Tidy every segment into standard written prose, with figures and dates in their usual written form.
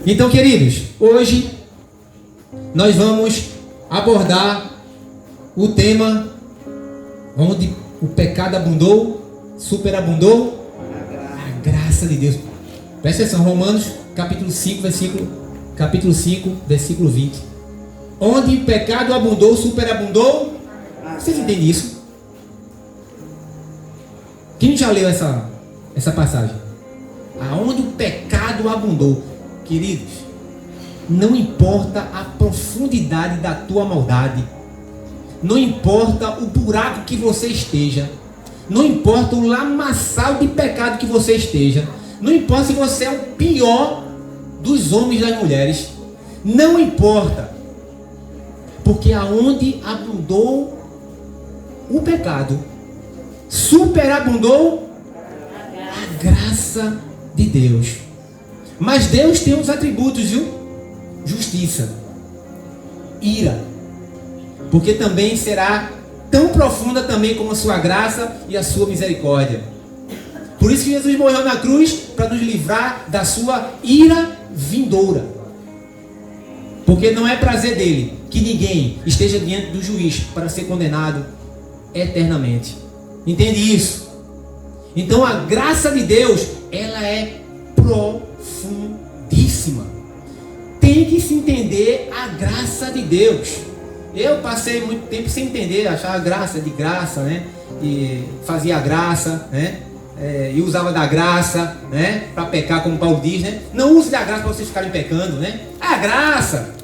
Então, queridos, hoje nós vamos abordar o tema onde o pecado abundou, superabundou a graça de Deus. Presta atenção, Romanos capítulo 5, versículo 20. Onde o pecado abundou, superabundou. Vocês entendem isso? Quem já leu essa passagem? Aonde o pecado abundou. Queridos, não importa a profundidade da tua maldade, não importa o buraco que você esteja, não importa o lamaçal de pecado que você esteja, não importa se você é o pior dos homens e das mulheres, não importa, porque aonde abundou o pecado, superabundou a graça de Deus. Mas Deus tem os atributos, viu? Justiça, ira, porque também será tão profunda também como a sua graça e a sua misericórdia. Por isso que Jesus morreu na cruz, para nos livrar da sua ira vindoura. Porque não é prazer dele que ninguém esteja diante do juiz para ser condenado eternamente. Entende isso? Então a graça de Deus, ela é profundíssima. Tem que se entender a graça de Deus. Eu passei muito tempo sem entender, achava graça de graça, né? E fazia graça, né? E usava da graça, né? Para pecar, como Paulo diz, né? Não use da graça para vocês ficarem pecando, né? É a graça.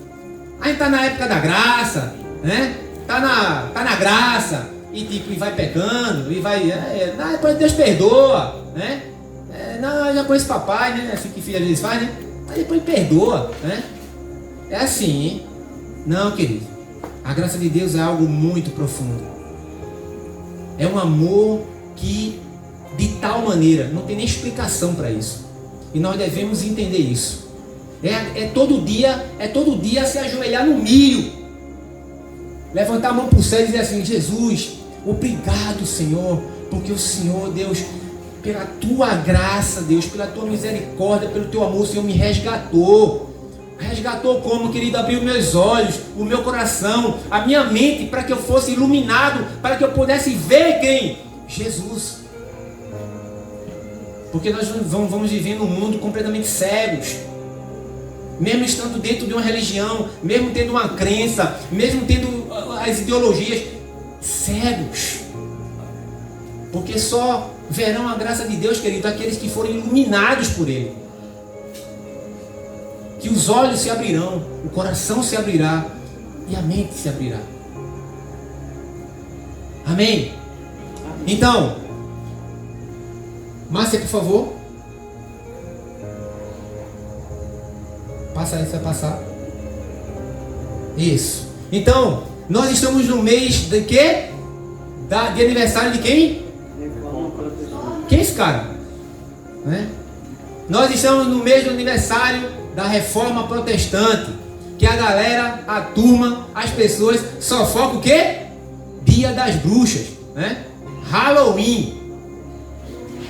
A gente está na época da graça, né? Tá na graça e tipo, e vai pecando, e vai, depois Deus perdoa, né? Não, eu já conheço papai, né? Assim que filho às vezes faz, né? Aí depois perdoa, né? É assim, hein? Não, querido. A graça de Deus é algo muito profundo. É um amor que, de tal maneira, não tem nem explicação para isso. E nós devemos entender isso. É todo dia se ajoelhar no milho. Levantar a mão para o céu e dizer assim: Jesus, obrigado, Senhor, porque o Senhor, Deus, pela tua graça, Deus, pela tua misericórdia, pelo teu amor, o Senhor me resgatou. Resgatou como, querido? Abriu meus olhos, o meu coração, a minha mente, para que eu fosse iluminado, para que eu pudesse ver quem? Jesus. Porque nós vamos viver num mundo completamente cegos. Mesmo estando dentro de uma religião, mesmo tendo uma crença, mesmo tendo as ideologias, cegos. Porque só verão a graça de Deus, querido, aqueles que forem iluminados por Ele. Que os olhos se abrirão, o coração se abrirá e a mente se abrirá. Amém? Então, Márcia, por favor. Passa aí, você vai passar. Isso. Então, nós estamos no mês de quê? De aniversário de quem? Quem é esse cara? Nós estamos no mês do aniversário da Reforma Protestante, que a galera, a turma, as pessoas só focam o quê? Dia das Bruxas, né? Halloween.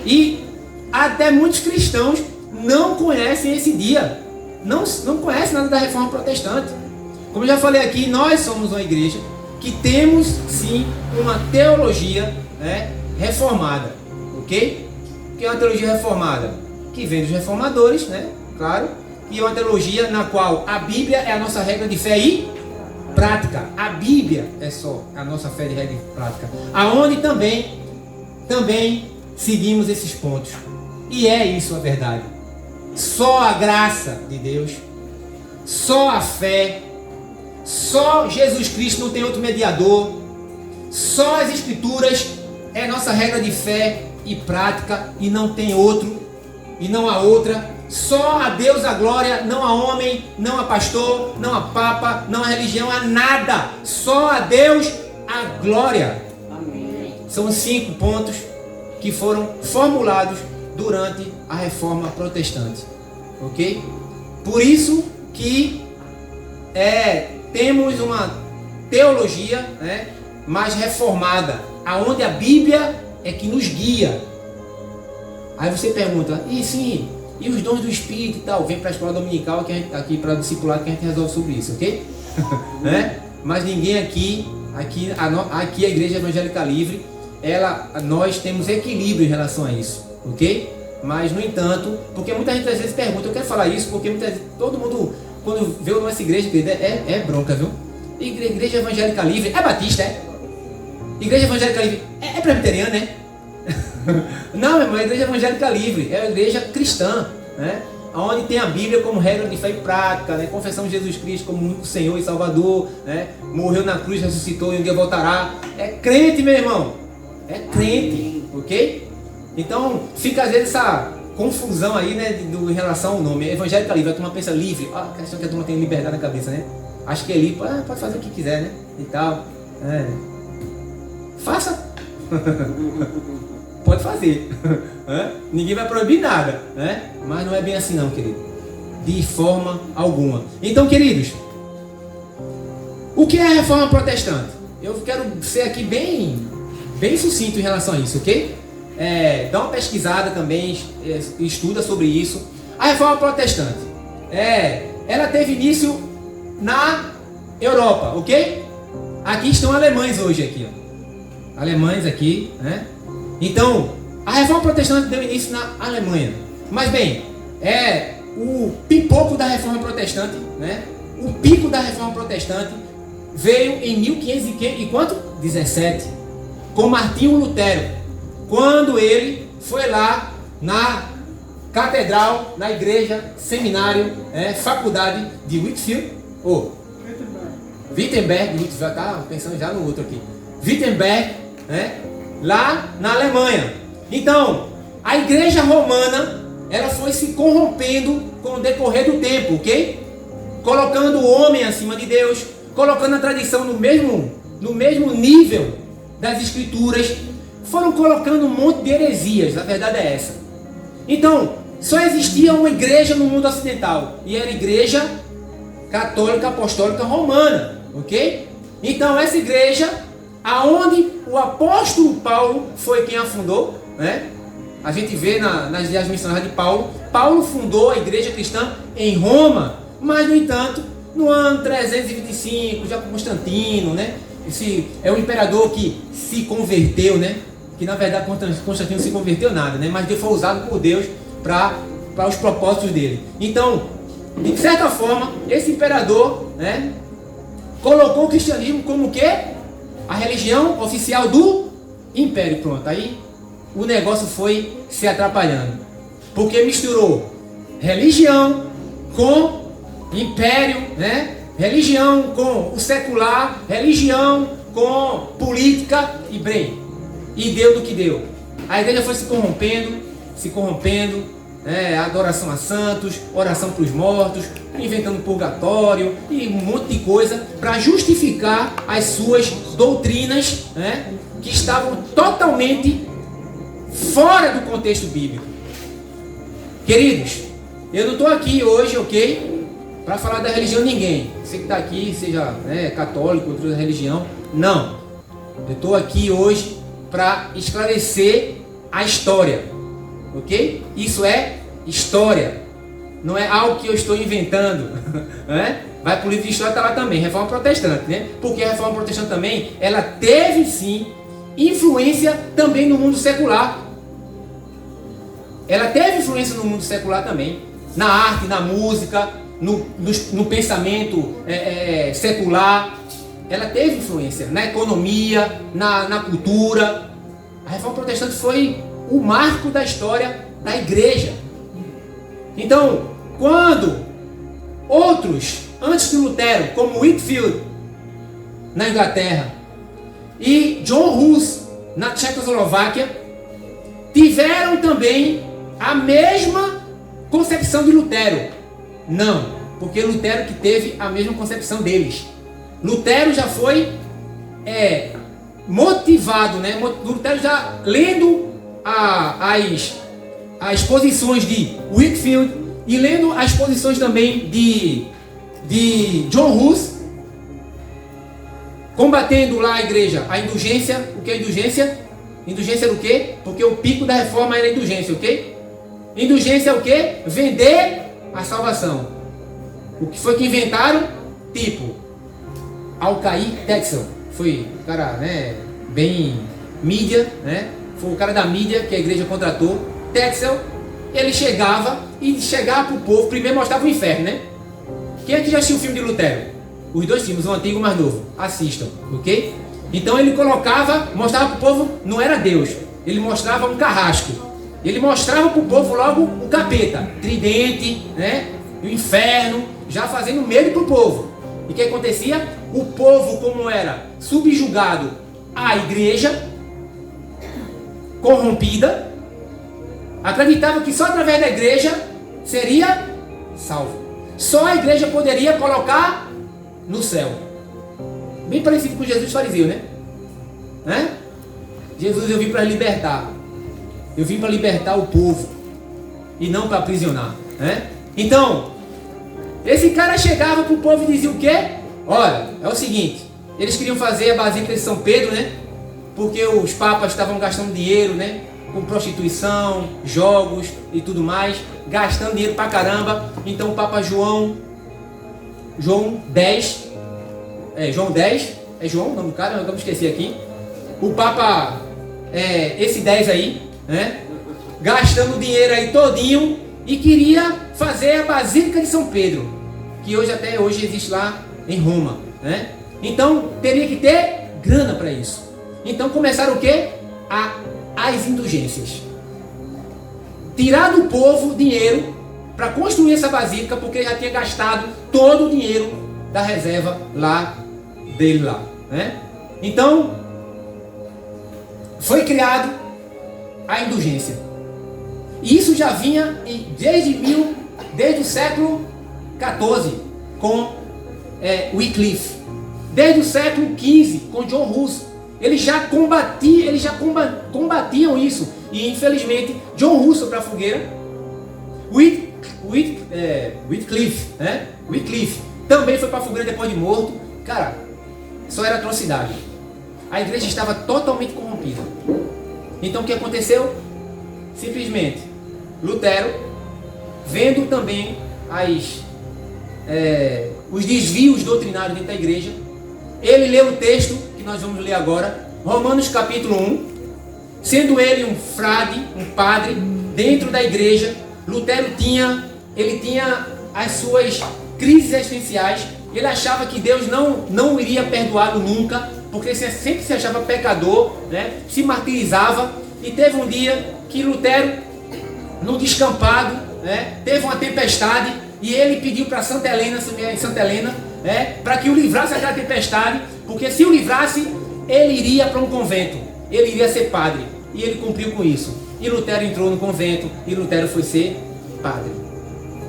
E até muitos cristãos não conhecem esse dia, não conhecem nada da Reforma Protestante. Como eu já falei aqui, nós somos uma igreja que temos sim uma teologia, né, reformada, ok? O que é uma teologia reformada? Que vem dos reformadores, né? Claro. E é uma teologia na qual a Bíblia é a nossa regra de fé e prática. A Bíblia é só a nossa fé de regra e prática. Aonde também seguimos esses pontos. E é isso a verdade. Só a graça de Deus, só a fé, só Jesus Cristo, não tem outro mediador. Só as Escrituras é nossa regra de fé e prática e não tem outro e não há outra. Só a Deus a glória, não a homem, não a pastor, não a papa, não a religião, a nada. Só a Deus a glória. Amém. São os 5 pontos que foram formulados durante a Reforma Protestante. Ok? Por isso que temos uma teologia, né, mais reformada, aonde a Bíblia é que nos guia. Aí você pergunta, e sim, E os dons do Espírito e tal, vem para a escola dominical aqui para o discipulado que a gente resolve sobre isso, ok? Mas ninguém aqui a Igreja Evangélica Livre, nós temos equilíbrio em relação a isso, ok? Mas, no entanto, porque muita gente às vezes pergunta, eu quero falar isso porque todo mundo, quando vê a nossa igreja, é bronca, viu? Igreja Evangélica Livre, é batista, é? Igreja Evangélica Livre, é presbiteriana, né? Não, meu irmão, é a Igreja Evangélica Livre, é a igreja cristã, né? Onde tem a Bíblia como regra de fé e prática, né? Confessamos Jesus Cristo como único Senhor e Salvador, né? Morreu na cruz, ressuscitou e um dia voltará. É crente, meu irmão, é crente, ok? Então, fica às vezes essa confusão aí, né, em relação ao nome. Evangélica Livre, a turma pensa livre. A questão é que a turma tem liberdade na cabeça, né? Acho que é livre, pode fazer o que quiser, né? E tal. Faça. Pode fazer. Ninguém vai proibir nada, né? Mas não é bem assim não, querido. De forma alguma. Então, queridos, o que é a reforma protestante? Eu quero ser aqui bem sucinto em relação a isso, ok? Dá uma pesquisada também, estuda sobre isso. A reforma protestante, ela teve início na Europa, ok? Aqui estão alemães hoje, aqui, ó. Alemães aqui, né? Então, a reforma protestante deu início na Alemanha. Mas bem, o pipoco da reforma protestante, né? O pico da reforma protestante veio em 1517, com Martinho Lutero. Quando ele foi lá na catedral, na igreja, seminário, faculdade de Wittenberg, já está pensando já no outro aqui, Wittenberg, lá na Alemanha. Então, a igreja romana, ela foi se corrompendo com o decorrer do tempo, ok? Colocando o homem acima de Deus, colocando a tradição no mesmo nível das escrituras, foram colocando um monte de heresias, a verdade é essa. Então, só existia uma igreja no mundo ocidental, e era a igreja católica apostólica romana, ok? Então, essa igreja, aonde o apóstolo Paulo foi quem a fundou, né? A gente vê nas viagens missionárias de Paulo, Paulo fundou a igreja cristã em Roma, mas, no entanto, no ano 325, já com Constantino, né? Esse é o imperador que se converteu, né? Que na verdade Constantino não se converteu nada, né? Mas foi usado por Deus para os propósitos dele. Então, de certa forma, esse imperador, né, colocou o cristianismo como o quê? A religião oficial do império. Pronto, aí o negócio foi se atrapalhando, porque misturou religião com império, né? Religião com o secular, religião com política e deu do que deu. A igreja foi se corrompendo, adoração a santos, oração para os mortos, inventando purgatório e um monte de coisa para justificar as suas doutrinas, né, que estavam totalmente fora do contexto bíblico. Queridos, eu não estou aqui hoje, ok, para falar da religião de ninguém. Você que está aqui, seja católico, outra religião, não. Eu estou aqui hoje para esclarecer a história, ok? Isso é história, não é algo que eu estou inventando, né? Vai para o livro de história, está lá também, Reforma Protestante, né? Porque a Reforma Protestante também, ela teve sim influência também no mundo secular. Ela teve influência no mundo secular também, na arte, na música, no pensamento secular. Ela teve influência na economia, na cultura. A Reforma Protestante foi o marco da história da igreja. Então, quando outros, antes de Lutero, como Whitefield, na Inglaterra, e John Hus, na Tchecoslováquia, tiveram também a mesma concepção de Lutero. Não, porque Lutero que teve a mesma concepção deles. Lutero já foi motivado, né? Lutero já lendo as posições de Whitefield e lendo as posições também de John Hus, combatendo lá a igreja, a indulgência. O que é indulgência? Indulgência do quê? Porque o pico da reforma era a indulgência, ok? Indulgência é o quê? Vender a salvação. O que foi que inventaram? Tipo, Alcair Tetzel. Foi o cara, né, bem mídia, né? Foi o cara da mídia que a igreja contratou. Tetzel, ele chegava para o povo, primeiro mostrava o inferno, né? Quem é que já assistiu o filme de Lutero? Os dois filmes, o antigo e o mais novo. Assistam, ok? Então ele mostrava para o povo, não era Deus. Ele mostrava um carrasco. Ele mostrava para o povo logo o capeta, tridente, né? O inferno, já fazendo medo para o povo. E o que acontecia? O povo, como era subjugado à igreja, corrompida, acreditava que só através da igreja seria salvo. Só a igreja poderia colocar no céu. Bem parecido com Jesus fariseu, né? Jesus, eu vim para libertar. Eu vim para libertar o povo e não para aprisionar, né? Então, esse cara chegava para o povo e dizia o quê? Olha, é o seguinte, eles queriam fazer a Basílica de São Pedro, né? Porque os papas estavam gastando dinheiro, né? Com prostituição, jogos e tudo mais, gastando dinheiro pra caramba. Então o Papa João 10, é João o nome do cara, eu me esqueci aqui. O Papa, esse 10 aí, né? Gastando dinheiro aí todinho e queria fazer a Basílica de São Pedro, que até hoje existe lá em Roma, né? Então teria que ter grana para isso. Então começaram o quê? As indulgências. Tirar do povo dinheiro para construir essa basílica, porque já tinha gastado todo o dinheiro da reserva dele lá, né? Então foi criado a indulgência. E isso já vinha desde o século XIV com Wycliffe, desde o século XV com John Hus. Eles já combatiam isso. E infelizmente John Hus foi para a fogueira. Wycliffe, né? Wycliffe também foi para a fogueira depois de morto. Cara, só era atrocidade. A igreja estava totalmente corrompida. Então o que aconteceu? Simplesmente Lutero, vendo também os desvios doutrinários dentro da igreja, ele leu o texto que nós vamos ler agora, Romanos capítulo 1, sendo ele um frade, um padre, dentro da igreja. Lutero tinha as suas crises existenciais. Ele achava que Deus não iria perdoá-lo nunca, porque sempre se achava pecador, né? Se martirizava. E teve um dia que Lutero, no descampado, né, teve uma tempestade, e ele pediu para Santa Helena, para que o livrasse daquela tempestade, porque se o livrasse, ele iria para um convento, ele iria ser padre, e ele cumpriu com isso. E Lutero entrou no convento, e Lutero foi ser padre.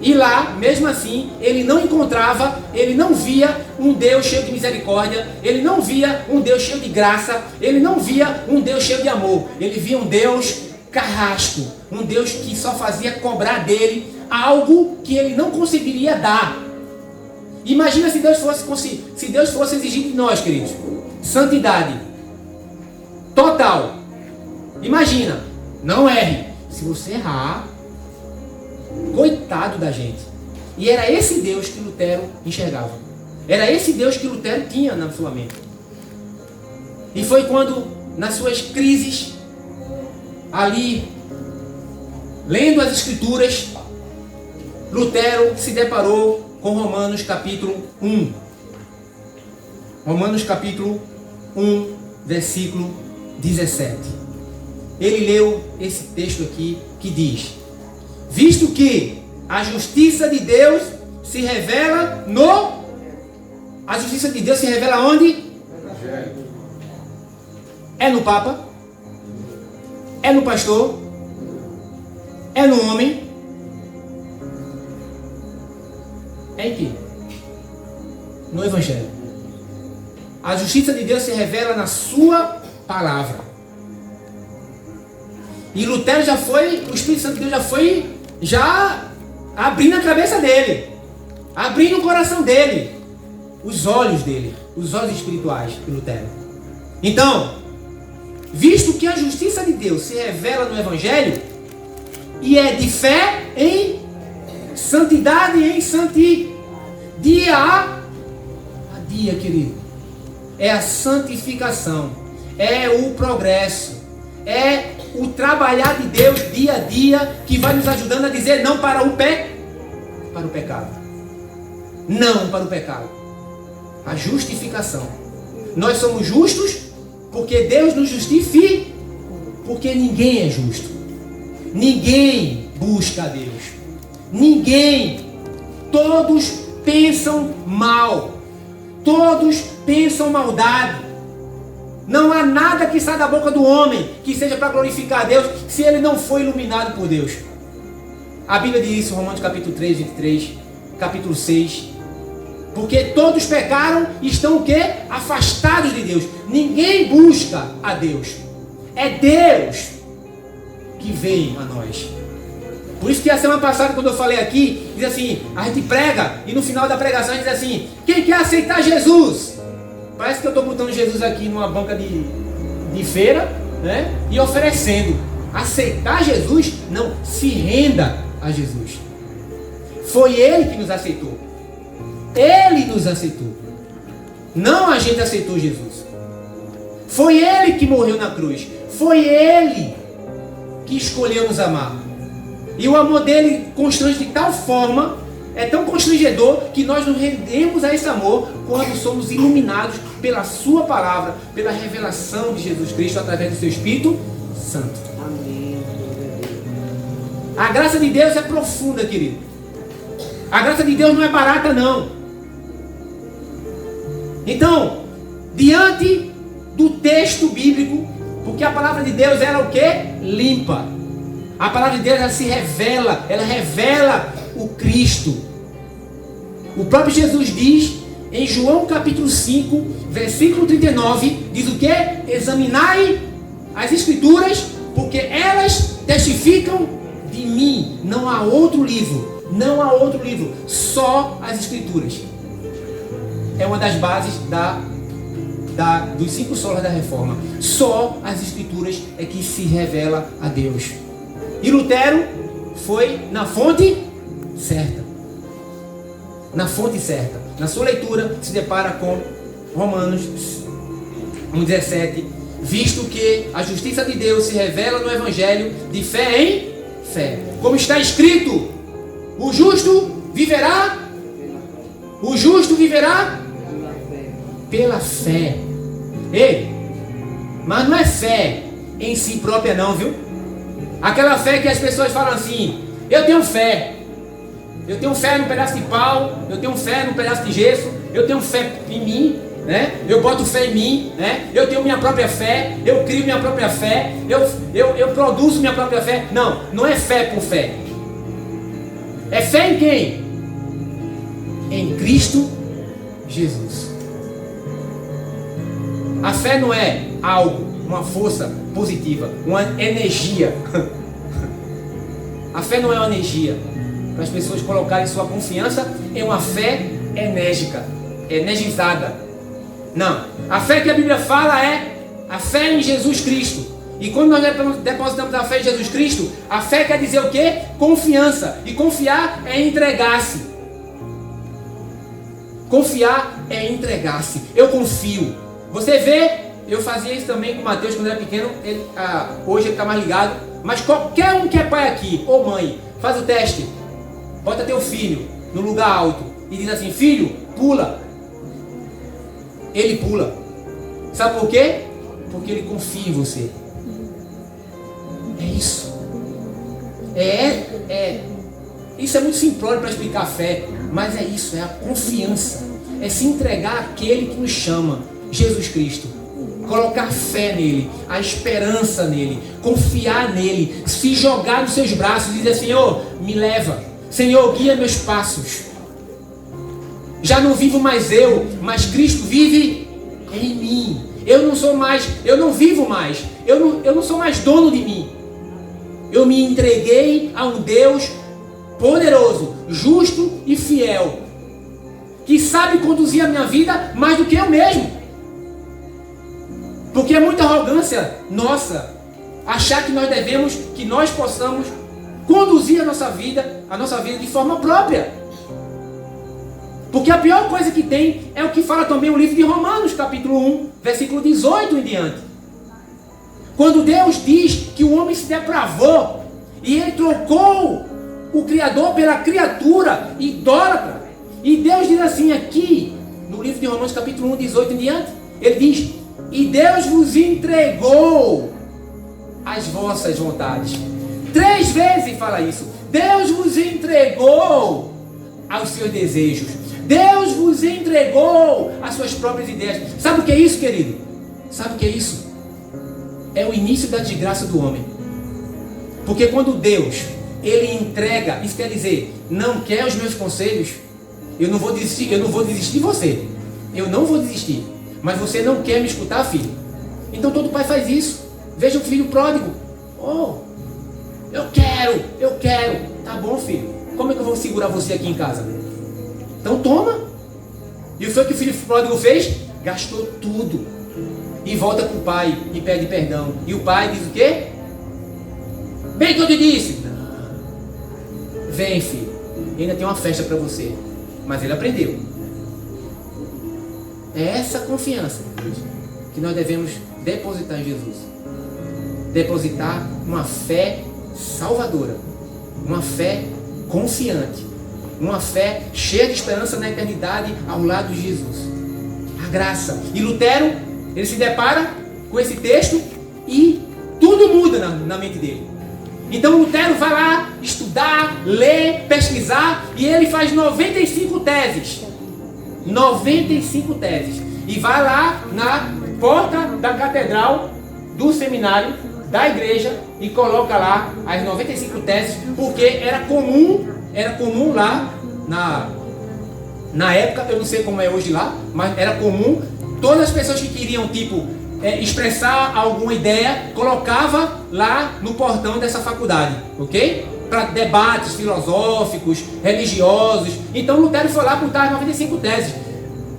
E lá, mesmo assim, ele não via um Deus cheio de misericórdia, ele não via um Deus cheio de graça, ele não via um Deus cheio de amor, ele via um Deus carrasco, um Deus que só fazia cobrar dele algo que ele não conseguiria dar. Imagina se Deus fosse exigir de nós, queridos, santidade total. Imagina, não erre. Se você errar, coitado da gente. E era esse Deus que Lutero enxergava. Era esse Deus que Lutero tinha na sua mente. E foi quando, nas suas crises, ali, lendo as Escrituras, Lutero se deparou com Romanos capítulo 1. Romanos capítulo 1, versículo 17. Ele leu esse texto aqui que diz: visto que a justiça de Deus se revela A justiça de Deus se revela onde? É no Papa? É no pastor? É no homem? É em que? No Evangelho. A justiça de Deus se revela na sua palavra. E Lutero o Espírito Santo de Deus já abrindo a cabeça dele, abrindo o coração dele, os olhos espirituais de Lutero. Então, visto que a justiça de Deus se revela no Evangelho, E é de fé em santidade e em santidade. Dia a dia, querido. É a santificação. É o progresso. É o trabalhar de Deus dia a dia que vai nos ajudando a dizer não para o pecado. Não para o pecado. A justificação. Nós somos justos porque Deus nos justifica. Porque ninguém é justo. Ninguém busca a Deus. Ninguém. Todos pensam mal. Todos pensam maldade. Não há nada que saia da boca do homem que seja para glorificar a Deus se ele não for iluminado por Deus. A Bíblia diz isso, Romanos capítulo 3, 23, capítulo 6. Porque todos pecaram e estão o quê? Afastados de Deus. Ninguém busca a Deus. É Deus que vem a nós. Por isso que a semana passada, quando eu falei aqui, diz assim, a gente prega e no final da pregação a gente diz assim, quem quer aceitar Jesus? Parece que eu estou botando Jesus aqui numa banca de feira, né? E oferecendo. Aceitar Jesus? Não, se renda a Jesus. Foi Ele que nos aceitou. Ele nos aceitou. Não a gente aceitou Jesus. Foi Ele que morreu na cruz. Foi Ele que escolheu nos amar. E o amor dele constrange de tal forma, é tão constrangedor, que nós nos rendemos a esse amor quando somos iluminados pela sua palavra, pela revelação de Jesus Cristo através do seu Espírito Santo. Amém. A graça de Deus é profunda, querido. A graça de Deus não é barata, não. Então, diante do texto bíblico, porque a palavra de Deus era o quê? Limpa. A palavra de Deus, ela se revela, ela revela o Cristo. O próprio Jesus diz em João capítulo 5, versículo 39, diz o quê? Examinai as Escrituras, porque elas testificam de mim. Não há outro livro, não há outro livro, só as Escrituras. É uma das bases dos 5 solas da reforma. Só as Escrituras é que se revela a Deus. E Lutero foi na fonte certa. Na fonte certa. Na sua leitura se depara com Romanos 1,17. Visto que a justiça de Deus se revela no Evangelho de fé em fé. Como está escrito, o justo viverá. O justo viverá pela fé. Ei, mas não é fé em si própria não, viu? Aquela fé que as pessoas falam assim, eu tenho fé num pedaço de pau, eu tenho fé num pedaço de gesso, eu tenho fé em mim, né? Eu boto fé em mim, né? Eu tenho minha própria fé, eu crio minha própria fé, eu produzo minha própria fé. Não, não é fé por fé. É fé em quem? Em Cristo Jesus. A fé não é algo, uma força positiva, uma energia. A fé não é uma energia para as pessoas colocarem sua confiança em uma fé enérgica, energizada. Não. A fé que a Bíblia fala é a fé em Jesus Cristo. E quando nós depositamos a fé em Jesus Cristo, a fé quer dizer o quê? Confiança. E confiar é entregar-se. Confiar é entregar-se. Eu confio. Você vê, eu fazia isso também com o Mateus quando era pequeno, hoje ele está mais ligado, mas qualquer um que é pai aqui, ou mãe, faz o teste, bota teu filho no lugar alto e diz assim, filho, pula. Ele pula. Sabe por quê? Porque ele confia em você. É isso. Isso é muito simplório para explicar a fé, mas é isso, é a confiança, é se entregar àquele que nos chama, Jesus Cristo. Colocar fé nele, a esperança nele, confiar nele, se jogar nos seus braços e dizer, Senhor, me leva, Senhor, guia meus passos. Já não vivo mais eu, mas Cristo vive em mim. Eu não vivo mais, eu não sou mais dono de mim. Eu me entreguei a um Deus poderoso, justo e fiel, que sabe conduzir a minha vida mais do que eu mesmo. Porque é muita arrogância nossa achar que nós possamos conduzir a nossa vida de forma própria. Porque a pior coisa que tem é o que fala também o livro de Romanos, capítulo 1, versículo 18 em diante. Quando Deus diz que o homem se depravou e ele trocou o Criador pela criatura idólatra. E Deus diz assim aqui, no livro de Romanos capítulo 1, 18 em diante, ele diz: e Deus vos entregou as vossas vontades. 3 vezes fala isso. Deus vos entregou aos seus desejos. Deus vos entregou as suas próprias ideias. Sabe o que é isso, querido? Sabe o que é isso? É o início da desgraça do homem. Porque quando Deus, ele entrega, isso quer dizer, não quer os meus conselhos, eu não vou desistir de você. Eu não vou desistir. Mas você não quer me escutar, filho. Então todo pai faz isso. Veja o filho pródigo. Oh, eu quero. Tá bom, filho. Como é que eu vou segurar você aqui em casa? Então toma. E foi o que o filho pródigo fez? Gastou tudo. E volta para o pai e pede perdão. E o pai diz o quê? Bem que eu te disse. Não. Vem, filho. Ainda tem uma festa para você. Mas ele aprendeu. É essa confiança que nós devemos depositar em Jesus. Depositar uma fé salvadora. Uma fé confiante. Uma fé cheia de esperança na eternidade ao lado de Jesus. A graça. E Lutero, ele se depara com esse texto e tudo muda na mente dele. Então Lutero vai lá estudar, ler, pesquisar e ele faz 95 teses. 95 teses. E vai lá na porta da catedral do seminário, da igreja, e coloca lá as 95 teses, porque era comum lá na época, eu não sei como é hoje lá, mas era comum, todas as pessoas que queriam expressar alguma ideia, colocava lá no portão dessa faculdade, ok? Para debates filosóficos, religiosos. Então Lutero foi lá botar as 95 teses.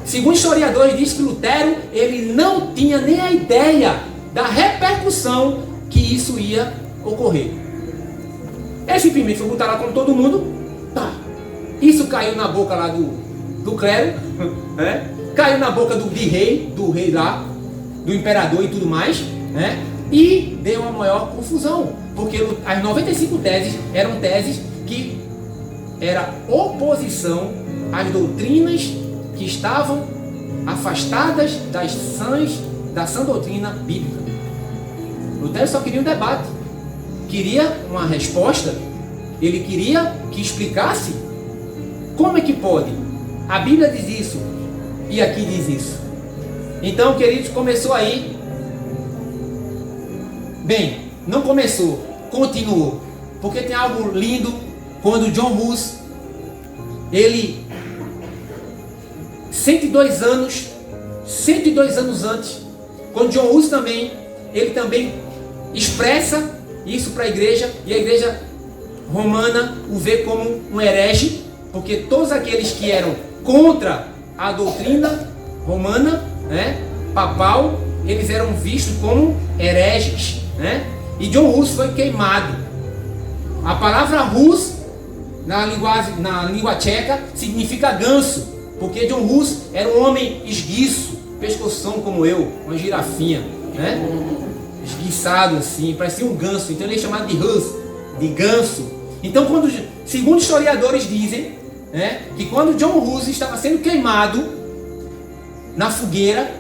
Segundo historiadores, diz que Lutero, ele não tinha nem a ideia da repercussão que isso ia ocorrer. Ele simplesmente foi botar lá como todo mundo. Tá. Isso caiu na boca lá do clero, né? Caiu na boca do rei lá, do imperador e tudo mais, né? E deu uma maior confusão, porque as 95 teses eram teses que era oposição às doutrinas que estavam afastadas da sã doutrina bíblica. Lutero só queria um debate, queria uma resposta, ele queria que explicasse como é que pode. A Bíblia diz isso e aqui diz isso. Então, queridos, começou aí. Bem, não começou, continuou. Porque tem algo lindo quando John Hus, ele 102 anos antes, quando John Hus ele também expressa isso para a igreja, e a igreja romana o vê como um herege, porque todos aqueles que eram contra a doutrina romana, né, papal, eles eram vistos como hereges, né? E John Hus foi queimado. A palavra Hus na língua tcheca significa ganso, porque John Hus era um homem esguiço, pescoção como eu, uma girafinha, né? Esguiçado assim, parecia um ganso. Então ele é chamado de Hus, de ganso. Então, segundo historiadores dizem, né, que quando John Hus estava sendo queimado na fogueira,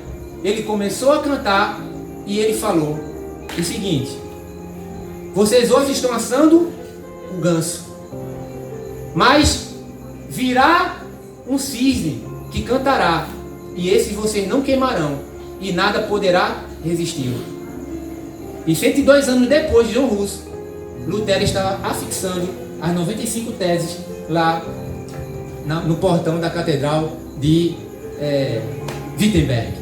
ele começou a cantar e ele falou o seguinte: vocês hoje estão assando o ganso, mas virá um cisne que cantará, e esses vocês não queimarão, e nada poderá resistir. E 102 anos depois de John Hus, Lutero estava afixando as 95 teses lá no portão da catedral de Wittenberg.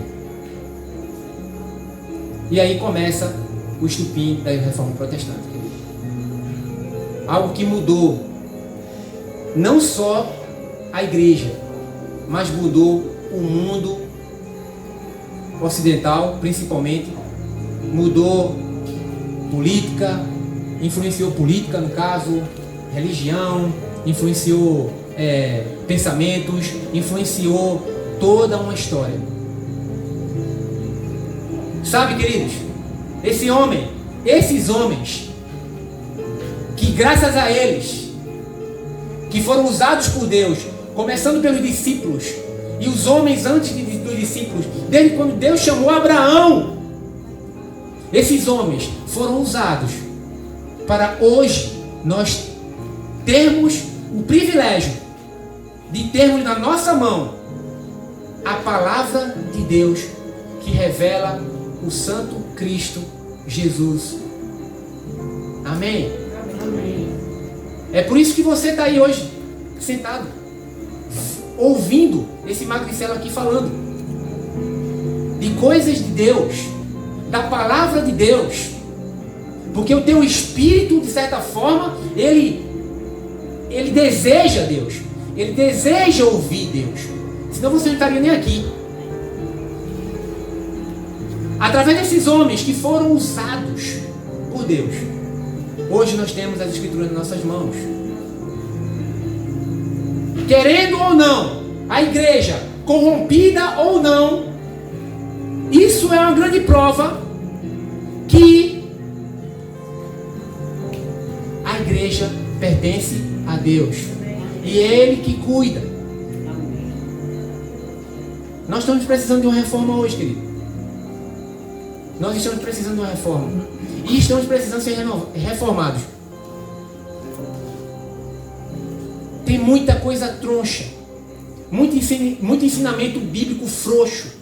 E aí começa o estupim da reforma protestante, querido. Algo que mudou não só a igreja, mas mudou o mundo ocidental, principalmente. Mudou política, influenciou política, no caso, religião, influenciou pensamentos, influenciou toda uma história. Sabe, queridos, esses homens, que graças a eles, que foram usados por Deus, começando pelos discípulos, e os homens antes dos discípulos, desde quando Deus chamou Abraão, esses homens foram usados para hoje nós termos o privilégio de termos na nossa mão a palavra de Deus que revela o Santo Cristo Jesus. Amém? Amém. É por isso que você está aí hoje, sentado, ouvindo esse magricelo aqui falando de coisas de Deus, da palavra de Deus, porque o teu espírito, de certa forma, ele deseja Deus, ele deseja ouvir Deus, senão você não estaria nem aqui. Através desses homens que foram usados por Deus, hoje nós temos as Escrituras nas nossas mãos. Querendo ou não, a igreja, corrompida ou não, isso é uma grande prova que a igreja pertence a Deus. E é Ele que cuida. Nós estamos precisando de uma reforma hoje, querido. Nós estamos precisando de uma reforma. E estamos precisando ser reformados. Tem muita coisa troncha. Muito ensinamento bíblico frouxo.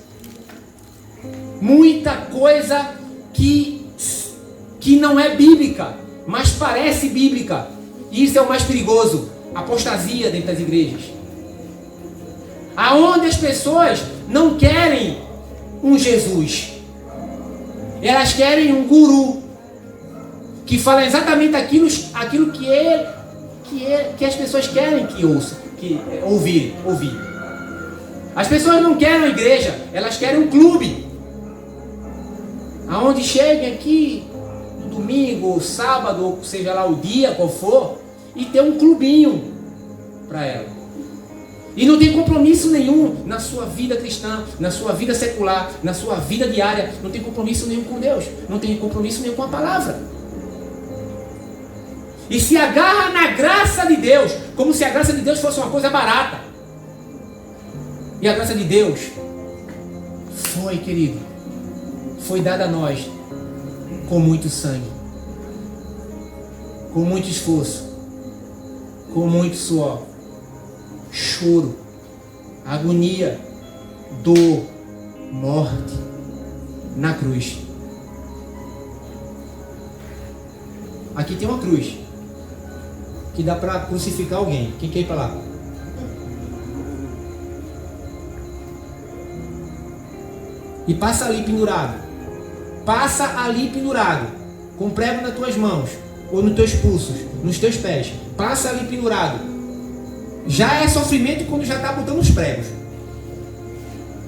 Muita coisa que não é bíblica, mas parece bíblica. E isso é o mais perigoso. Apostasia dentro das igrejas. Aonde as pessoas não querem um Jesus. Elas querem um guru que fala exatamente aquilo que as pessoas querem que ouçam, ouvir. As pessoas não querem a igreja, elas querem um clube. Aonde cheguem aqui no domingo, ou sábado, ou seja lá o dia qual for, e ter um clubinho para ela. E não tem compromisso nenhum na sua vida cristã, na sua vida secular, na sua vida diária. Não tem compromisso nenhum com Deus. Não tem compromisso nenhum com a palavra. E se agarra na graça de Deus, como se a graça de Deus fosse uma coisa barata. E a graça de Deus foi, querido, foi dada a nós com muito sangue, com muito esforço, com muito suor, choro, agonia, dor, morte na cruz. Aqui tem uma cruz que dá para crucificar alguém. Quem quer ir para lá? E passa ali pendurado. Passa ali pendurado, com prego nas tuas mãos, ou nos teus pulsos, nos teus pés. Passa ali pendurado. Já é sofrimento quando já está botando os pregos.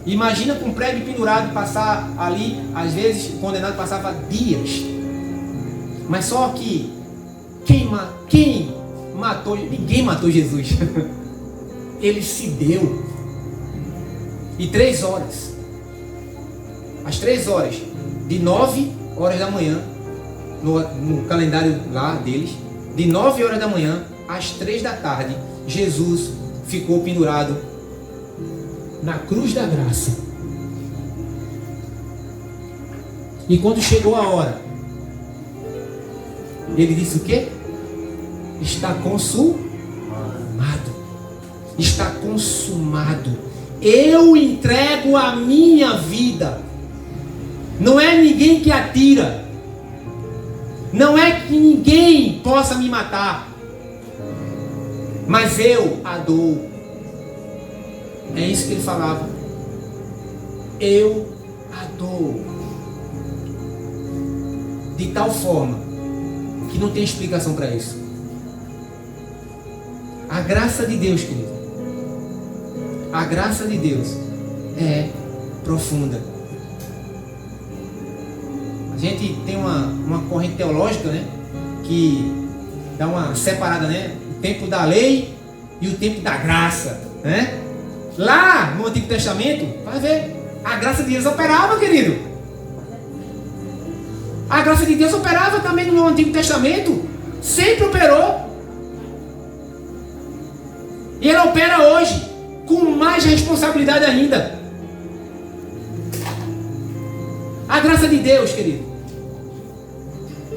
Imagina com prego pendurado passar ali, às vezes o condenado passava dias. Mas só que quem matou, ninguém matou Jesus. Ele se deu. E 3 horas. Às 3 horas, de 9 horas da manhã, no calendário lá deles, de 9 horas da manhã às 3 da tarde, Jesus ficou pendurado na cruz da graça. E quando chegou a hora, ele disse o quê? Está consumado. Está consumado. Eu entrego a minha vida. Não é ninguém que atira. Não é que ninguém possa me matar. Mas eu a dou. É isso que ele falava. Eu a dou. De tal forma que não tem explicação para isso. A graça de Deus, querido. A graça de Deus é profunda. A gente tem uma corrente teológica, né, que dá uma separada, né? O tempo da lei e o tempo da graça, né? Lá no Antigo Testamento, vai ver, a graça de Deus operava, querido. A graça de Deus operava também no Antigo Testamento. Sempre operou. E ela opera hoje com mais responsabilidade ainda. A graça de Deus, querido,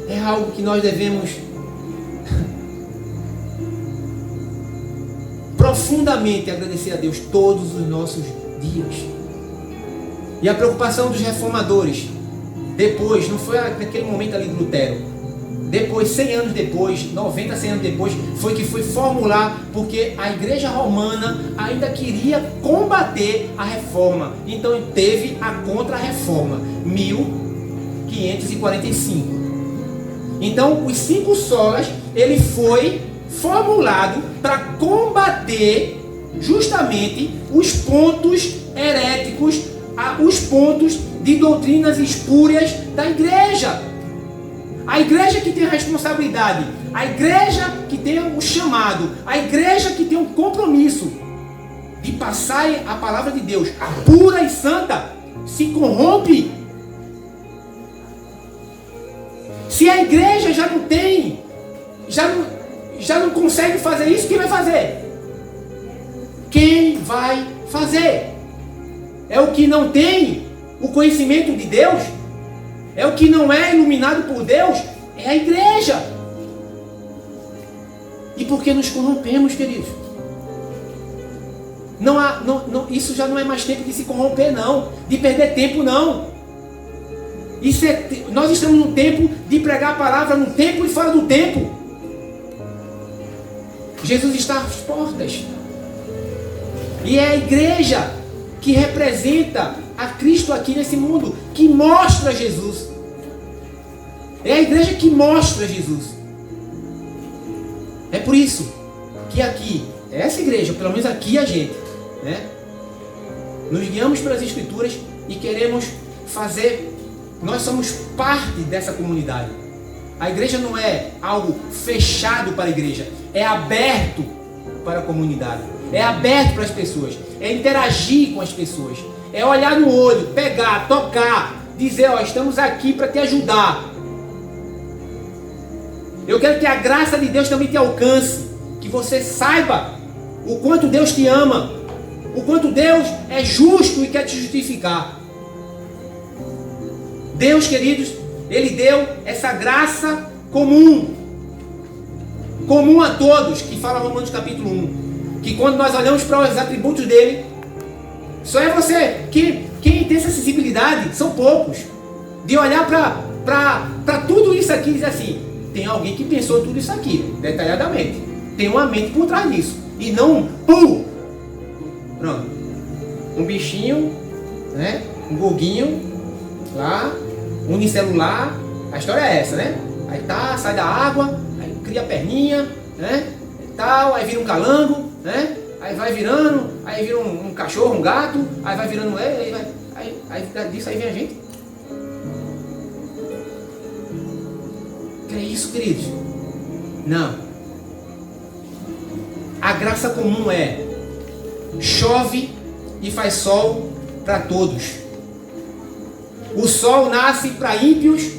é algo que nós devemos profundamente agradecer a Deus todos os nossos dias. E a preocupação dos reformadores, depois, não foi naquele momento ali de Lutero, depois, 100 anos depois, 90, 100 anos depois, foi que foi formular, porque a igreja romana ainda queria combater a reforma. Então teve a contra-reforma, 1545. Então os 5 solas, ele foi formulado para combater justamente os pontos heréticos, os pontos de doutrinas espúrias da igreja. A igreja que tem a responsabilidade, a igreja que tem o chamado, a igreja que tem o compromisso de passar a palavra de Deus pura e santa, se corrompe. Se a igreja já não tem, já não consegue fazer isso, quem vai fazer? Quem vai fazer? É o que não tem o conhecimento de Deus? É o que não é iluminado por Deus? É a igreja. E por que nos corrompemos, queridos? Isso já não é mais tempo de se corromper, não. De perder tempo, não. Nós estamos num tempo de pregar a palavra no tempo e fora do tempo. Jesus está às portas. E é a igreja que representa a Cristo aqui nesse mundo, que mostra Jesus. É a igreja que mostra Jesus. É por isso que aqui, essa igreja, pelo menos aqui a gente, né, nos guiamos pelas Escrituras e queremos fazer, nós somos parte dessa comunidade. A igreja não é algo fechado para a igreja, é aberto para a comunidade, é aberto para as pessoas, é interagir com as pessoas, é olhar no olho, pegar, tocar, dizer, ó, estamos aqui para te ajudar. Eu quero que a graça de Deus também te alcance, que você saiba o quanto Deus te ama, o quanto Deus é justo e quer te justificar. Deus, queridos, Ele deu essa graça comum a todos, que fala Romanos capítulo 1, que quando nós olhamos para os atributos dele, só é você, quem tem essa sensibilidade, são poucos, de olhar para tudo isso aqui e dizer assim, tem alguém que pensou tudo isso aqui, detalhadamente, tem uma mente por trás disso, e não pronto, um bichinho, né, um goguinho, lá, unicelular, a história é essa, né, aí tá, sai da água, aí cria a perninha, né, e tal, aí vira um calango, né, aí vai virando, aí vira um cachorro, um gato, aí vai virando, aí disso aí vem a gente. Que é isso, queridos? Não. A graça comum é chove e faz sol para todos. O sol nasce para ímpios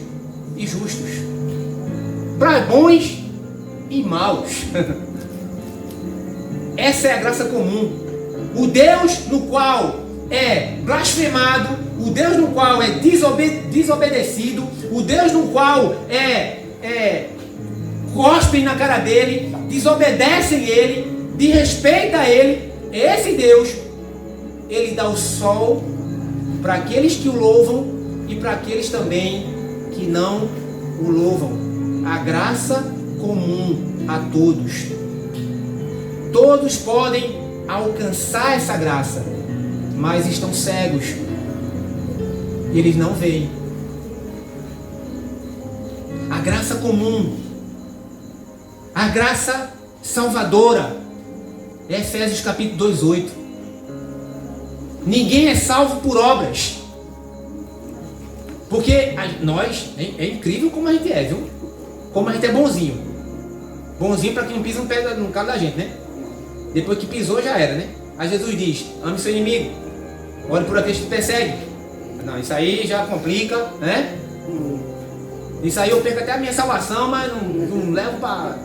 e justos, para bons e maus. Essa é a graça comum. O Deus no qual é blasfemado, o Deus no qual é desobedecido, o Deus no qual cospem na cara dele, desobedecem ele, desrespeitam ele, esse Deus, ele dá o sol para aqueles que o louvam e para aqueles também que não o louvam. A graça comum a todos. Todos podem alcançar essa graça, mas estão cegos. Eles não veem. A graça comum, a graça salvadora, é Efésios capítulo 2:8. Ninguém é salvo por obras, porque nós, é incrível como a gente é, viu? Como a gente é bonzinho. Bonzinho para quem não pisa no pé no calo da gente, né? Depois que pisou já era, né? Aí Jesus diz, ame seu inimigo, ore por aqueles que te perseguem. Não, isso aí já complica, né? Isso aí eu perco até a minha salvação, mas não levo para...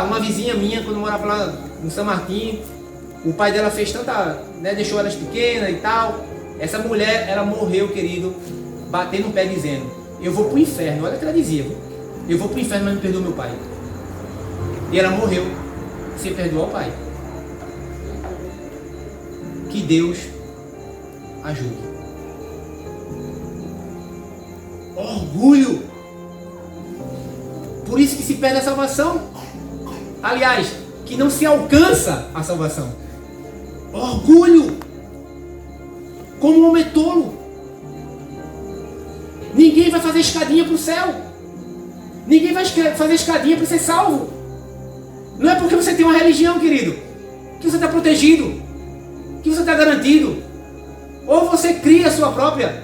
Uma vizinha minha, quando eu morava lá no São Martinho, o pai dela fez tanta, né, deixou elas pequenas e tal. Essa mulher, ela morreu, querido, batendo no pé dizendo, eu vou pro inferno. Olha o que ela dizia, viu? Eu vou pro inferno, mas não perdoo meu pai. E ela morreu sem perdoar o pai. Que Deus ajude. Orgulho. Por isso que se perde a salvação. Aliás, que não se alcança a salvação. Orgulho. Como um homem tolo. Ninguém vai fazer escadinha para o céu. Ninguém vai fazer escadinha para ser salvo. Não é porque você tem uma religião, querido, que você está protegido, que você está garantido. Ou você cria a sua própria,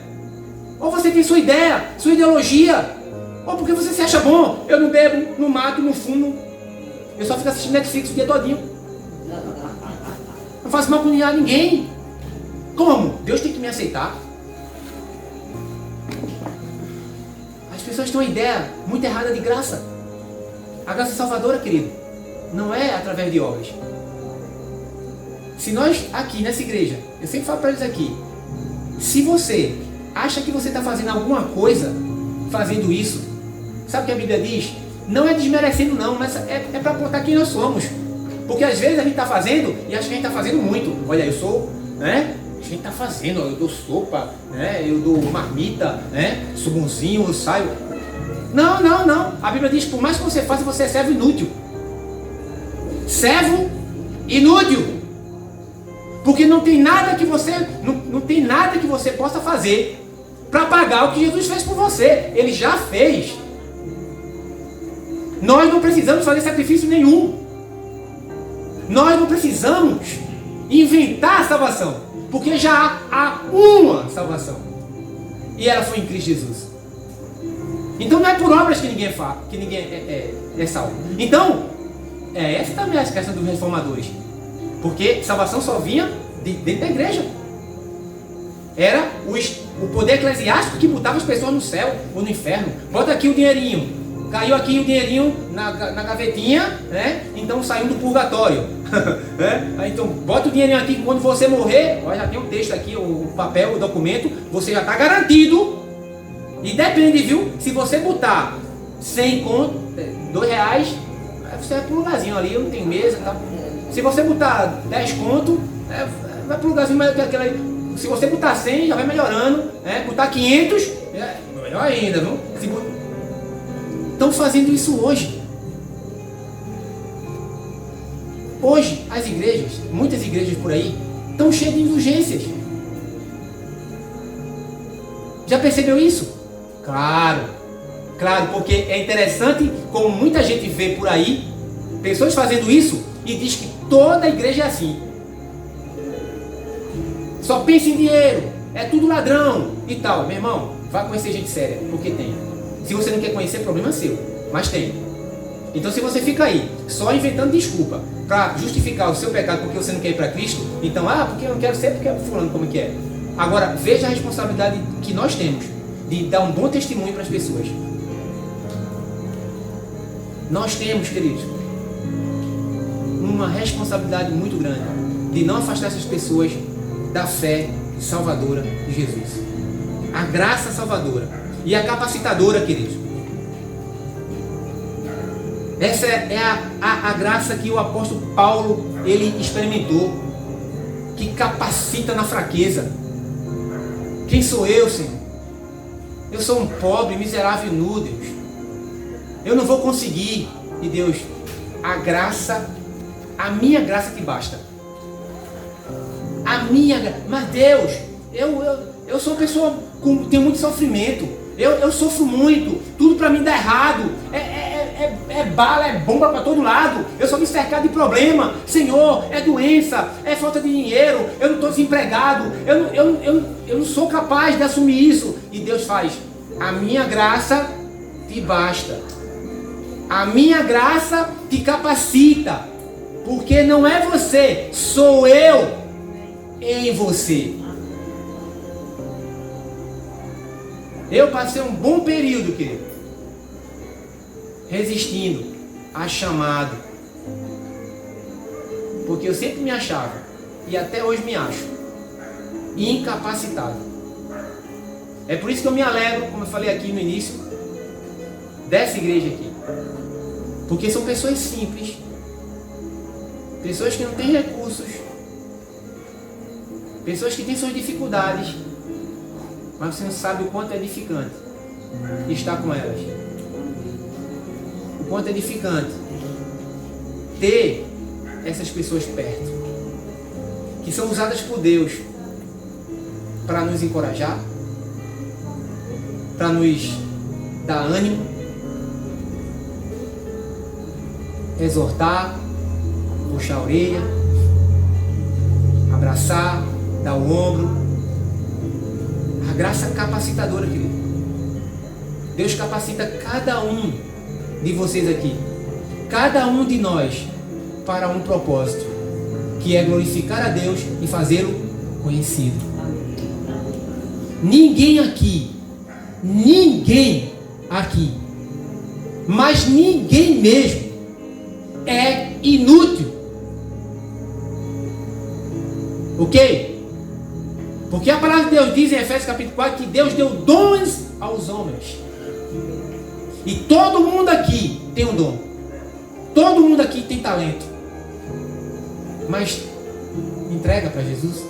ou você tem sua ideia, sua ideologia, ou porque você se acha bom. Eu não bebo, não mato, não fumo, eu só fico assistindo Netflix o dia todinho. Não faço mal com ninguém. Como? Deus tem que me aceitar. As pessoas têm uma ideia muito errada de graça. A graça salvadora, querido, não é através de obras. Se nós aqui nessa igreja, eu sempre falo para eles aqui, se você acha que você está fazendo alguma coisa fazendo isso, sabe o que a Bíblia diz? Não é desmerecendo não, mas é para apontar quem nós somos. Porque às vezes a gente está fazendo e acha que a gente está fazendo muito. Olha, eu sou, né? A gente está fazendo, eu dou sopa, né? Eu dou marmita, né? Sou bonzinho, eu saio. Não. A Bíblia diz que por mais que você faça, você é servo inútil. Servo inútil. Porque não tem nada que você não tem nada que você possa fazer para pagar o que Jesus fez por você. Ele já fez. Nós não precisamos fazer sacrifício nenhum. Nós não precisamos inventar a salvação, porque já há uma salvação. E ela foi em Cristo Jesus. Então não é por obras que ninguém é salvo. Então, essa também é a questão dos reformadores. Porque salvação só vinha dentro da igreja. Era o poder eclesiástico que botava as pessoas no céu ou no inferno. Bota aqui o dinheirinho. Caiu aqui o dinheirinho na gavetinha, né? Então saiu do purgatório. Então bota o dinheirinho aqui que quando você morrer, ó, já tem um texto aqui, o papel, o documento, você já está garantido. E depende, viu? Se você botar 100 conto, R$2, você vai para um lugarzinho ali, eu não tenho mesa, tá? Se você botar 10 conto, vai para um lugarzinho mais que aquela. Se você botar 100, já vai melhorando, botar 500, melhor ainda, viu? Estão fazendo isso hoje. Hoje, as igrejas, muitas igrejas por aí, estão cheias de indulgências. Já percebeu isso? Claro, porque é interessante como muita gente vê por aí, pessoas fazendo isso e diz que toda a igreja é assim. Só pensa em dinheiro, é tudo ladrão e tal. Meu irmão, vá conhecer gente séria, porque tem. Se você não quer conhecer, problema é seu, mas tem. Então se você fica aí, só inventando desculpa, para justificar o seu pecado porque você não quer ir para Cristo, então, porque eu não quero ser, porque é fulano, como que é? Agora, veja a responsabilidade que nós temos, de dar um bom testemunho para as pessoas. Nós temos, queridos, uma responsabilidade muito grande, de não afastar essas pessoas da fé salvadora de Jesus. A graça salvadora e a capacitadora, queridos. Essa é a graça que o apóstolo Paulo ele experimentou, que capacita na fraqueza. Quem sou eu, Senhor? Eu sou um pobre, miserável e nu, Deus. Eu não vou conseguir. E Deus, a minha graça te basta. Mas Deus, eu sou uma pessoa que tem muito sofrimento. Eu sofro muito. Tudo para mim dá errado. É bala, é bomba para todo lado. Eu sou me cercado de problema. Senhor, é doença, é falta de dinheiro. Eu não estou desempregado. Eu não sou capaz de assumir isso. E Deus faz: a minha graça te basta. A minha graça te capacita. Porque não é você, sou eu em você. Eu passei um bom período, querido, resistindo a chamado. Porque eu sempre me achava, e até hoje me acho, incapacitado. É por isso que eu me alegro, como eu falei aqui no início, dessa igreja aqui. Porque são pessoas simples, pessoas que não têm recursos, pessoas que têm suas dificuldades, mas você não sabe o quanto é edificante estar com elas. O quanto é edificante ter essas pessoas perto, que são usadas por Deus para nos encorajar, para nos dar ânimo, exortar, puxar a orelha, abraçar, dar o ombro. A graça capacitadora, querido. Deus capacita cada um de vocês aqui, cada um de nós, para um propósito, que é glorificar a Deus e fazê-lo conhecido. Ninguém aqui, mas ninguém mesmo é inútil. Ok? Porque a palavra de Deus diz em Efésios capítulo 4 que Deus deu dons aos homens. E todo mundo aqui tem um dom. Todo mundo aqui tem talento. Mas entrega para Jesus.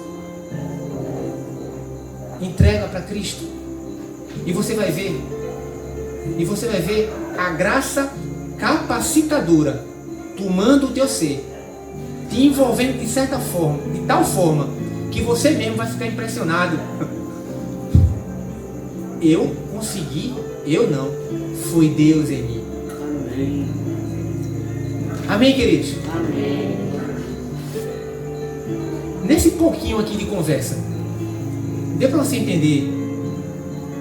Entrega para Cristo. E você vai ver. E você vai ver a graça capacitadora tomando o teu ser, te envolvendo de certa forma, de tal forma que você mesmo vai ficar impressionado. Eu consegui, eu não. Foi Deus em mim. Amém. Amém, queridos? Amém. Nesse pouquinho aqui de conversa, deu para você entender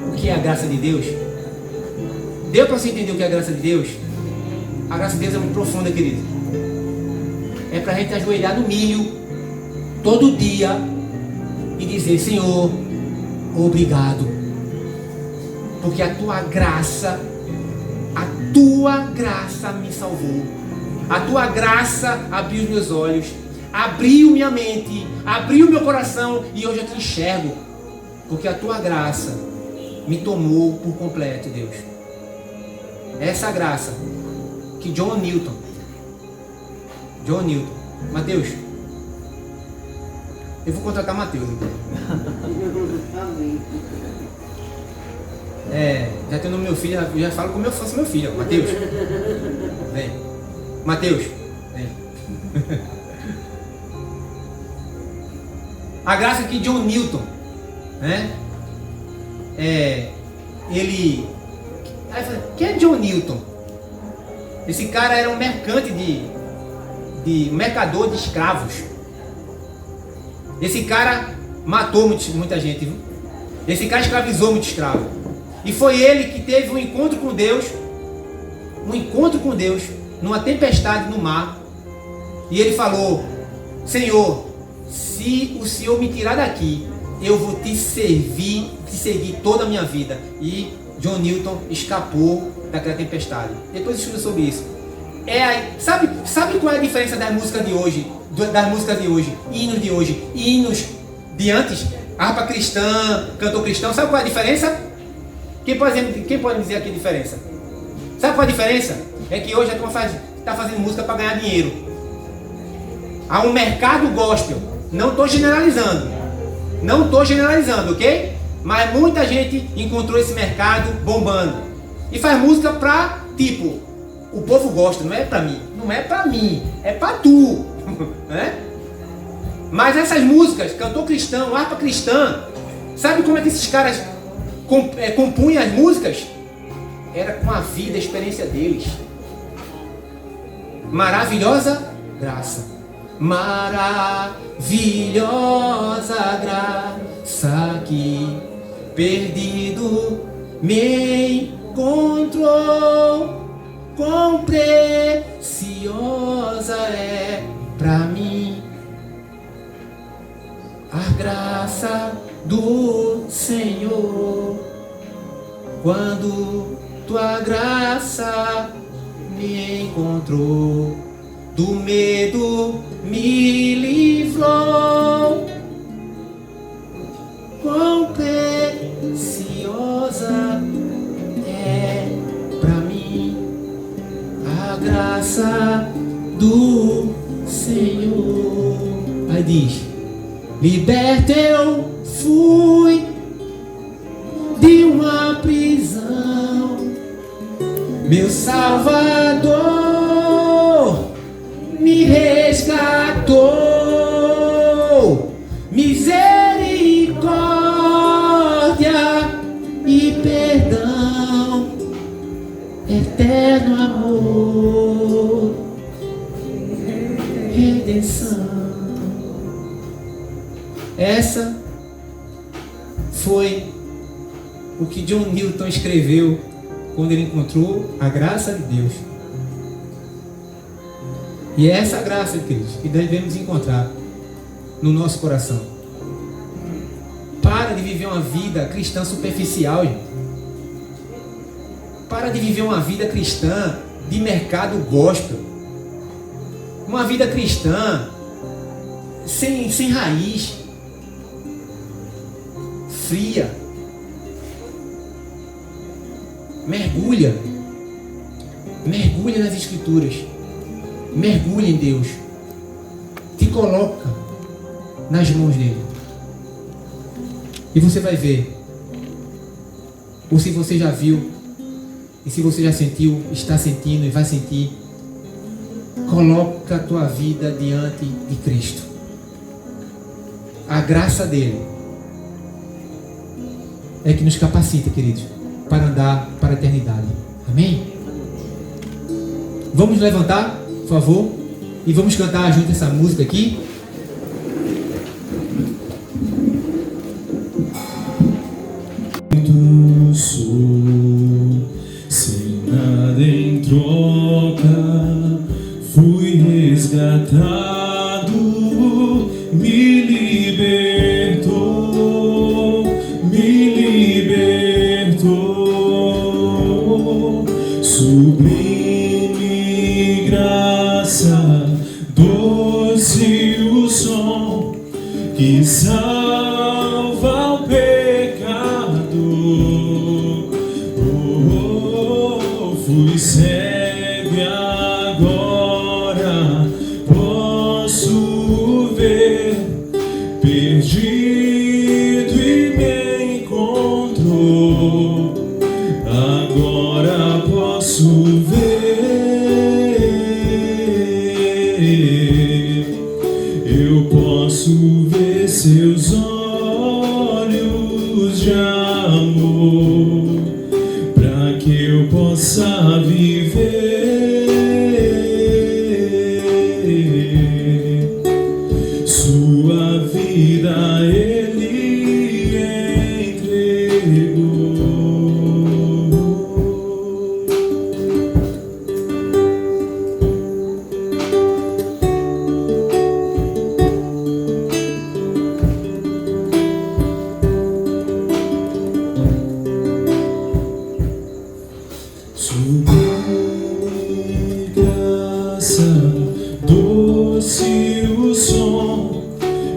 o que é a graça de Deus? Deu para você entender o que é a graça de Deus? A graça de Deus é muito profunda, querido. É para a gente ajoelhar no milho todo dia e dizer: Senhor, obrigado, porque a tua graça me salvou. A tua graça abriu os meus olhos, abriu minha mente, abriu meu coração, e hoje eu te enxergo, porque a tua graça me tomou por completo, Deus. Essa graça que John Newton, Mateus, eu vou contratar Mateus então. Já tenho o nome do meu filho, já falo como eu faço meu filho, Mateus. Vem, Mateus, vem. A graça que John Newton, né? Ele, quem é John Newton? Esse cara era um mercante mercador de escravos. Esse cara matou muita gente, viu? Esse cara escravizou muito escravo. E foi ele que teve um encontro com Deus, numa tempestade no mar. E ele falou: Senhor, se o Senhor me tirar daqui, eu vou te seguir toda a minha vida. E John Newton escapou daquela tempestade. Depois estuda sobre isso. Sabe qual é a diferença das músicas de hoje? Hinos de hoje, hinos de antes, harpa cristã, cantor cristão. Sabe qual é a diferença? Quem pode dizer aqui a diferença? Sabe qual é a diferença? É que hoje a turma está fazendo música para ganhar dinheiro. Há um mercado gospel. Não estou generalizando, ok? Mas muita gente encontrou esse mercado bombando e faz música pra, tipo, o povo gosta, não é pra mim, é pra tu, né? Mas essas músicas, cantor cristão, harpa cristã, sabe como é que esses caras compunham as músicas? Era com a vida, a experiência deles. Maravilhosa graça, maravilhosa graça que perdido me encontrou, comprou do Senhor. Quando tua graça me encontrou, do medo me livrou. Quão preciosa é pra mim a graça do Senhor. Aí diz: liberto eu fui de uma prisão, meu Salvador me resgatou. Misericórdia e perdão, eterno amor, redenção. Essa foi o que John Newton escreveu quando ele encontrou a graça de Deus. E é essa graça, queridos, que devemos encontrar no nosso coração. Para de viver uma vida cristã superficial, gente. Para de viver uma vida cristã de mercado gospel. Uma vida cristã sem raiz, fria. Mergulha nas Escrituras, mergulha em Deus, te coloca nas mãos dele, e você vai ver, ou se você já viu, e se você já sentiu, está sentindo e vai sentir, coloca a tua vida diante de Cristo. A graça dele é que nos capacita, queridos, para andar para a eternidade. Amém? Vamos levantar, por favor, e vamos cantar junto essa música aqui. Sem nada em troca, fui resgatado, me libertou, sublime graça, doce o som que salva o pecado. Fui cego e agora posso ver, perdido e me encontrou. Agora posso ver, eu posso ver seus olhos de amor, para que eu possa viver. Sua vida ele entregou. Sublime graça, doce o som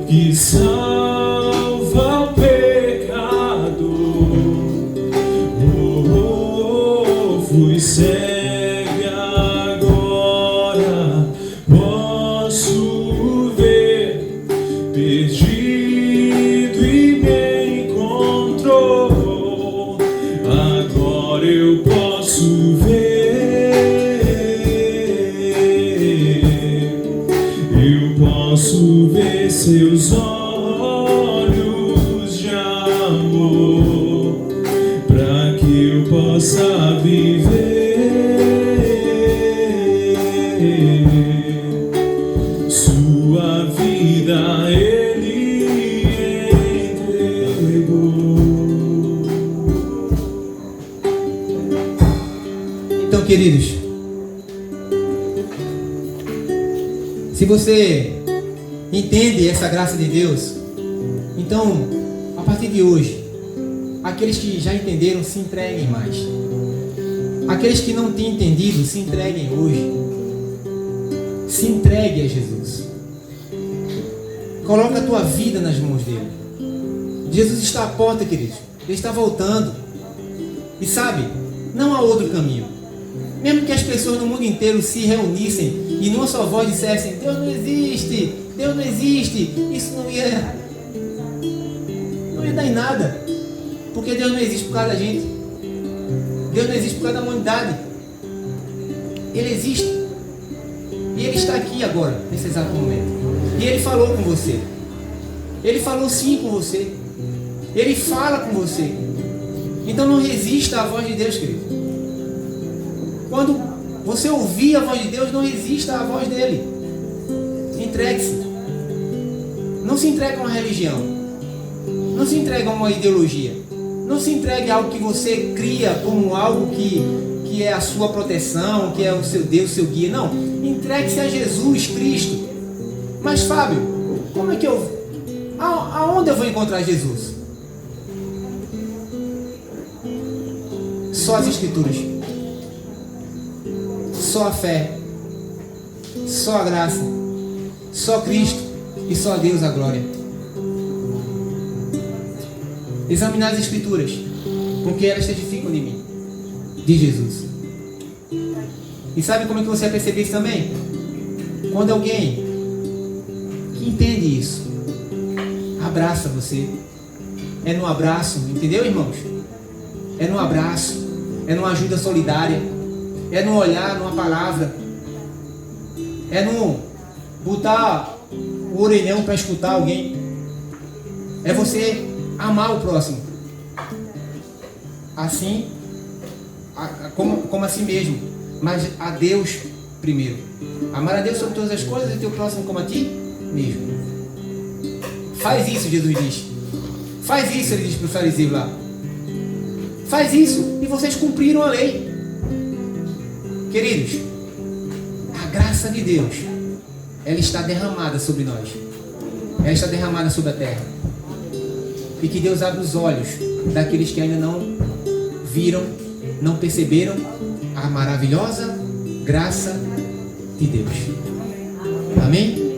que salva o pecado. Fui cego e agora posso ver, perdido e me encontrou. Agora eu posso ver, eu posso ver seus olhos de amor, para que eu possa viver. Sua vida ele entregou. Então, queridos, se você entende essa graça de Deus, então partir de hoje, aqueles que já entenderam, se entreguem mais. Aqueles que não têm entendido, se entreguem hoje. Se entregue a Jesus. Coloca a tua vida nas mãos dele. Jesus está à porta, queridos. Ele está voltando. E sabe, não há outro caminho. Mesmo que as pessoas no mundo inteiro se reunissem e numa só voz dissessem: Deus não existe, Deus não existe, isso não ia dar em nada. Porque Deus não existe por causa da gente. Deus não existe por causa da humanidade. Ele existe. E Ele está aqui agora, nesse exato momento. E Ele falou com você. Ele falou sim com você. Ele fala com você. Então não resista à voz de Deus, querido. Quando você ouvir a voz de Deus, não resista à voz dele. Entregue-se. Não se entregue a uma religião. Não se entregue a uma ideologia. Não se entregue a algo que você cria como algo que é a sua proteção, que é o seu Deus, o seu guia. Não. Entregue-se a Jesus Cristo. Mas, Fábio, como é que aonde eu vou encontrar Jesus? Só as Escrituras. Só a fé. Só a graça. Só Cristo. E só a Deus a glória. Examinar as Escrituras, porque elas testificam de mim, de Jesus. E sabe como é que você vai perceber isso também? Quando alguém que entende isso abraça você. É no abraço, entendeu, irmãos? É no abraço, é numa ajuda solidária, é no olhar, numa palavra, é no botar o orelhão para escutar alguém. É você amar o próximo assim, como a si mesmo, mas a Deus primeiro. Amar a Deus sobre todas as coisas e teu próximo como a ti mesmo. Faz isso, Jesus diz. Faz isso, ele diz para os fariseus lá. Faz isso e vocês cumpriram a lei. Queridos, a graça de Deus, ela está derramada sobre nós. Ela está derramada sobre a terra. E que Deus abra os olhos daqueles que ainda não viram, não perceberam a maravilhosa graça de Deus. Amém?